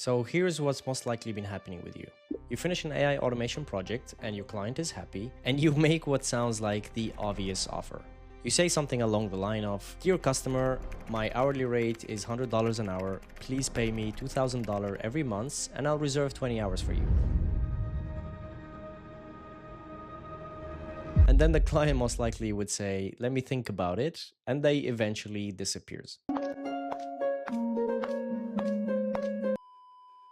So here's what's most likely been happening with you. You finish an AI automation project and your client is happy, and you make what sounds like the obvious offer. You say something along the line of, "Dear customer, my hourly rate is $100 an hour. Please pay me $2,000 every month and I'll reserve 20 hours for you." And then the client most likely would say, "Let me think about it," and they eventually disappears.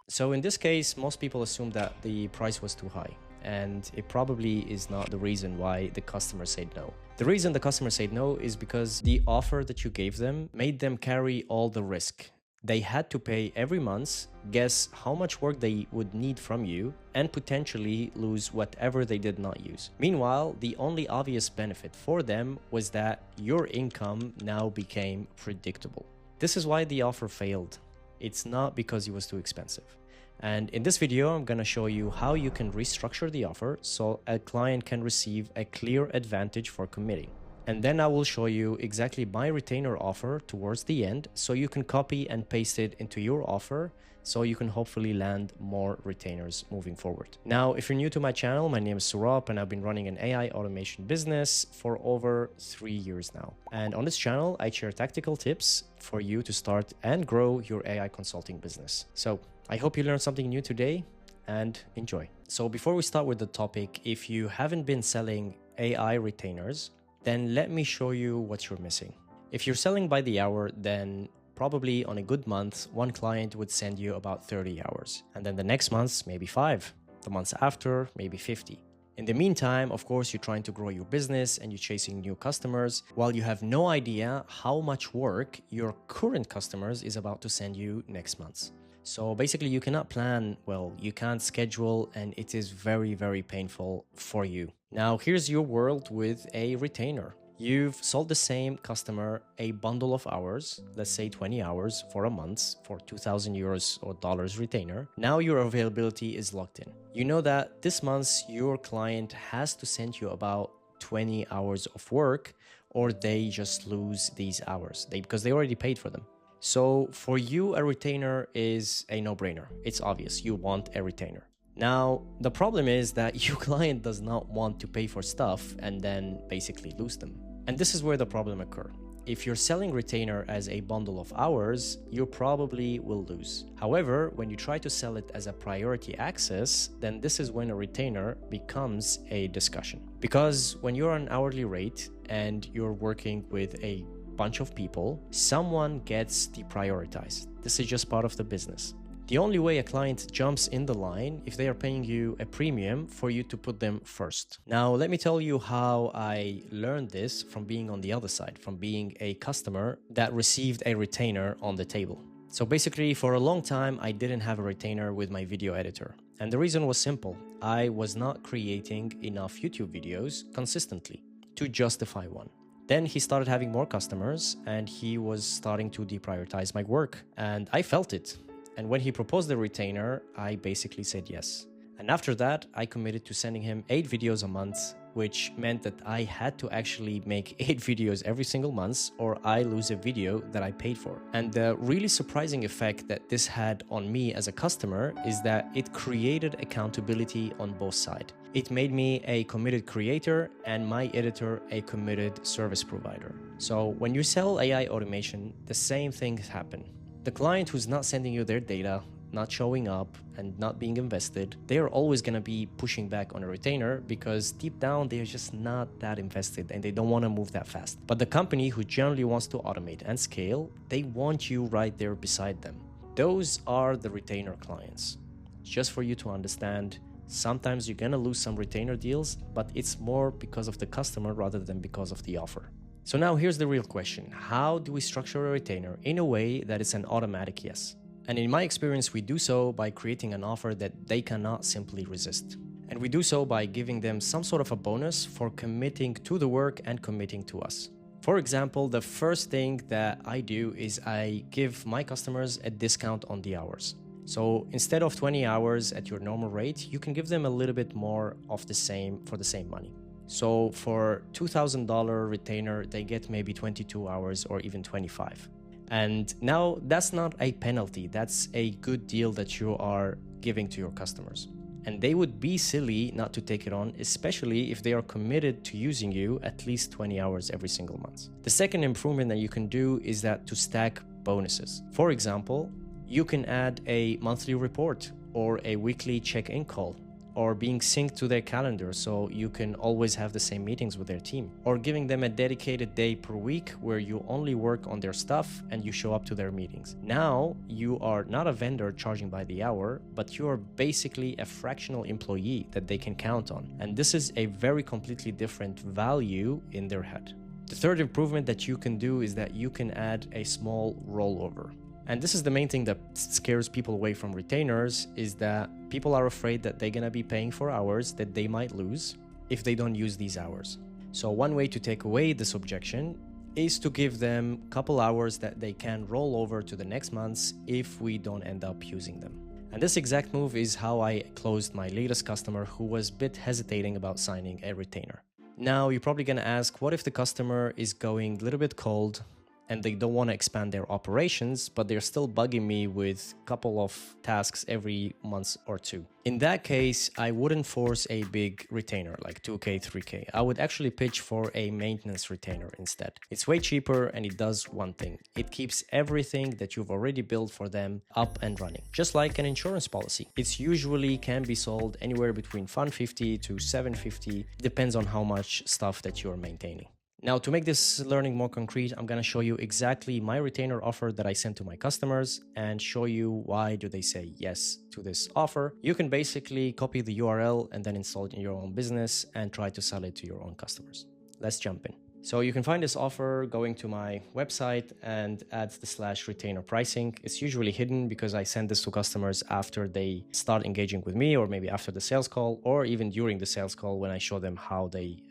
So in this case, most people assume that the price was too high, and it probably is not the reason why the customer said no. The reason the customer said no is because the offer that you gave them made them carry all the risk. They had to pay every month, guess how much work they would need from you, and potentially lose whatever they did not use. Meanwhile, the only obvious benefit for them was that your income now became predictable. This is why the offer failed. It's not because it was too expensive. And in this video, I'm going to show you how you can restructure the offer so a client can receive a clear advantage for committing. And then I will show you exactly my retainer offer towards the end so you can copy and paste it into your offer so you can hopefully land more retainers moving forward. Now, if you're new to my channel, my name is Surab and I've been running an AI automation business for over 3 years now. And on this channel, I share tactical tips for you to start and grow your AI consulting business. So I hope you learned something new today and enjoy. So before we start with the topic, if you haven't been selling AI retainers, then let me show you what you're missing. If you're selling by the hour, then probably on a good month, one client would send you about 30 hours. And then the next month, maybe 5. The months after, maybe 50. In the meantime, of course, you're trying to grow your business and you're chasing new customers while you have no idea how much work your current customers is about to send you next month. So basically you cannot plan well, you can't schedule, and it is very, very painful for you. Now here's your world with a retainer. You've sold the same customer a bundle of hours, let's say 20 hours for a month for 2,000 euros or dollars retainer. Now your availability is locked in. You know that this month your client has to send you about 20 hours of work or they just lose these hours because they already paid for them. So for you, a retainer is a no-brainer. It's obvious you want a retainer. Now, the problem is that your client does not want to pay for stuff and then basically lose them. And this is where the problem occurs. If you're selling retainer as a bundle of hours, you probably will lose. However, when you try to sell it as a priority access, then this is when a retainer becomes a discussion. Because when you're on an hourly rate and you're working with a bunch of people, someone gets deprioritized. This is just part of the business. The only way a client jumps in the line if they are paying you a premium for you to put them first. Now, let me tell you how I learned this from being on the other side, from being a customer that received a retainer on the table. So basically, for a long time, I didn't have a retainer with my video editor. And the reason was simple. I was not creating enough YouTube videos consistently to justify one. Then he started having more customers and he was starting to deprioritize my work. And I felt it. And when he proposed the retainer, I basically said yes. And after that, I committed to sending him 8 videos a month, which meant that I had to actually make 8 videos every single month or I lose a video that I paid for. And the really surprising effect that this had on me as a customer is that it created accountability on both sides. It made me a committed creator and my editor a committed service provider. So when you sell AI automation, the same things happen. The client who's not sending you their data, not showing up and not being invested, they are always going to be pushing back on a retainer because deep down they're just not that invested and they don't want to move that fast. But the company who generally wants to automate and scale, they want you right there beside them. Those are the retainer clients. Just for you to understand, sometimes you're going to lose some retainer deals, but it's more because of the customer rather than because of the offer. So now here's the real question. How do we structure a retainer in a way that it's an automatic yes? And in my experience, we do so by creating an offer that they cannot simply resist. And we do so by giving them some sort of a bonus for committing to the work and committing to us. For example, the first thing that I do is I give my customers a discount on the hours. So instead of 20 hours at your normal rate, you can give them a little bit more of the same for the same money. So for $2,000 retainer, they get maybe 22 hours or even 25. And now that's not a penalty. That's a good deal that you are giving to your customers. And they would be silly not to take it on, especially if they are committed to using you at least 20 hours every single month. The second improvement that you can do is that to stack bonuses. For example, you can add a monthly report or a weekly check-in call, or being synced to their calendar so you can always have the same meetings with their team, or giving them a dedicated day per week where you only work on their stuff and you show up to their meetings. Now you are not a vendor charging by the hour, but you are basically a fractional employee that they can count on. And this is a very completely different value in their head. The third improvement that you can do is that you can add a small rollover. And this is the main thing that scares people away from retainers, is that people are afraid that they're gonna be paying for hours that they might lose if they don't use these hours. So one way to take away this objection is to give them a couple hours that they can roll over to the next months if we don't end up using them. And this exact move is how I closed my latest customer who was a bit hesitating about signing a retainer. Now you're probably gonna ask, what if the customer is going a little bit cold and they don't want to expand their operations, but they're still bugging me with a couple of tasks every month or two? In that case, I wouldn't force a big retainer like 2K, 3K. I would actually pitch for a maintenance retainer instead. It's way cheaper and it does one thing. It keeps everything that you've already built for them up and running, just like an insurance policy. It's usually can be sold anywhere between $150 to $750, depends on how much stuff that you're maintaining. Now, to make this learning more concrete, I'm going to show you exactly my retainer offer that I sent to my customers and show you why do they say yes to this offer. You can basically copy the URL and then install it in your own business and try to sell it to your own customers. Let's jump in. So you can find this offer going to my website and add the /retainer pricing. It's usually hidden because I send this to customers after they start engaging with me, or maybe after the sales call, or even during the sales call when I show them how they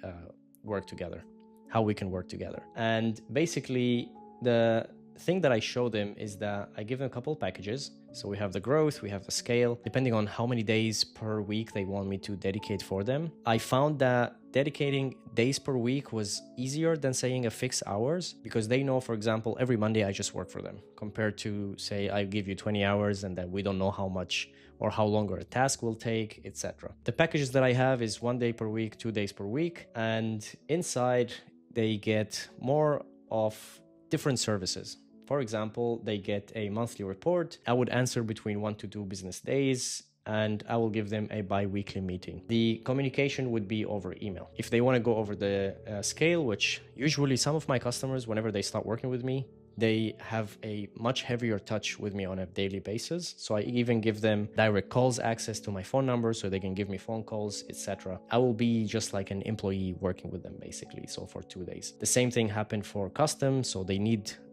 work together, how we can work together. And basically the thing that I show them is that I give them a couple of packages. So we have the growth, we have the scale, depending on how many days per week they want me to dedicate for them. I found that dedicating days per week was easier than saying a fixed hours, because they know, for example, every Monday I just work for them, compared to say I give you 20 hours and then we don't know how much or how longer a task will take, etc. The packages that I have is 1 day per week, 2 days per week, and inside they get more of different services. For example, they get a monthly report. I would answer between 1 to 2 business days, and I will give them a bi-weekly meeting. The communication would be over email. If they want to go over the scale, which usually some of my customers, whenever they start working with me, they have a much heavier touch with me on a daily basis. So I even give them direct calls, access to my phone number so they can give me phone calls, etc. I will be just like an employee working with them basically. So for 2 days. The same thing happened for custom. So they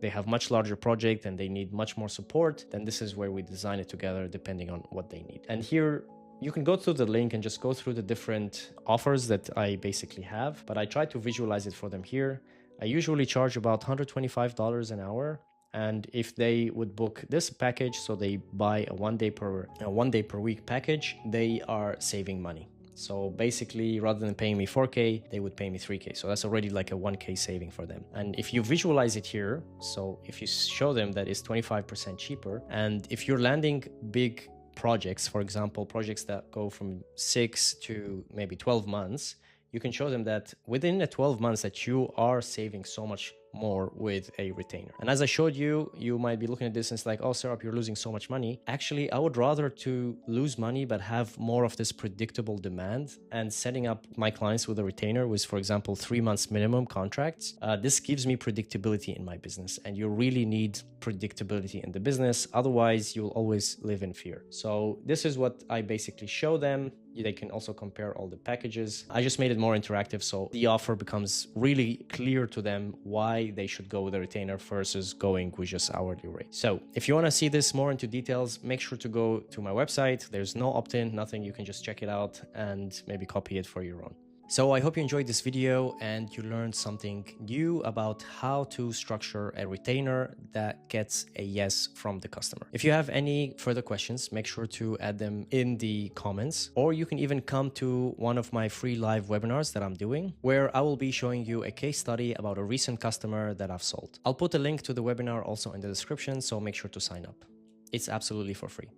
have much larger project and they need much more support. Then this is where we design it together depending on what they need. And here you can go through the link and just go through the different offers that I basically have, but I try to visualize it for them here. I usually charge about $125 an hour. And if they would book this package, so they buy a 1 day per week package, they are saving money. So basically, rather than paying me 4K, they would pay me 3K. So that's already like a 1K saving for them. And if you visualize it here, so if you show them that it's 25% cheaper, and if you're landing big projects, for example, projects that go from 6 to maybe 12 months, you can show them that within the 12 months that you are saving so much more with a retainer. And as I showed you, you might be looking at this and it's like, oh, Serap, you're losing so much money. Actually, I would rather to lose money, but have more of this predictable demand. And setting up my clients with a retainer with, for example, 3 months minimum contracts. This gives me predictability in my business. And you really need predictability in the business. Otherwise, you'll always live in fear. So this is what I basically show them. They can also compare all the packages. I just made it more interactive, so the offer becomes really clear to them why they should go with a retainer versus going with just hourly rate. So if you want to see this more into details, make sure to go to my website. There's no opt-in, nothing. You can just check it out and maybe copy it for your own. So I hope you enjoyed this video and you learned something new about how to structure a retainer that gets a yes from the customer. If you have any further questions, make sure to add them in the comments, or you can even come to one of my free live webinars that I'm doing, where I will be showing you a case study about a recent customer that I've sold. I'll put a link to the webinar also in the description, so make sure to sign up. It's absolutely for free.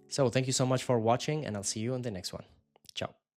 So thank you so much for watching, and I'll see you in the next one.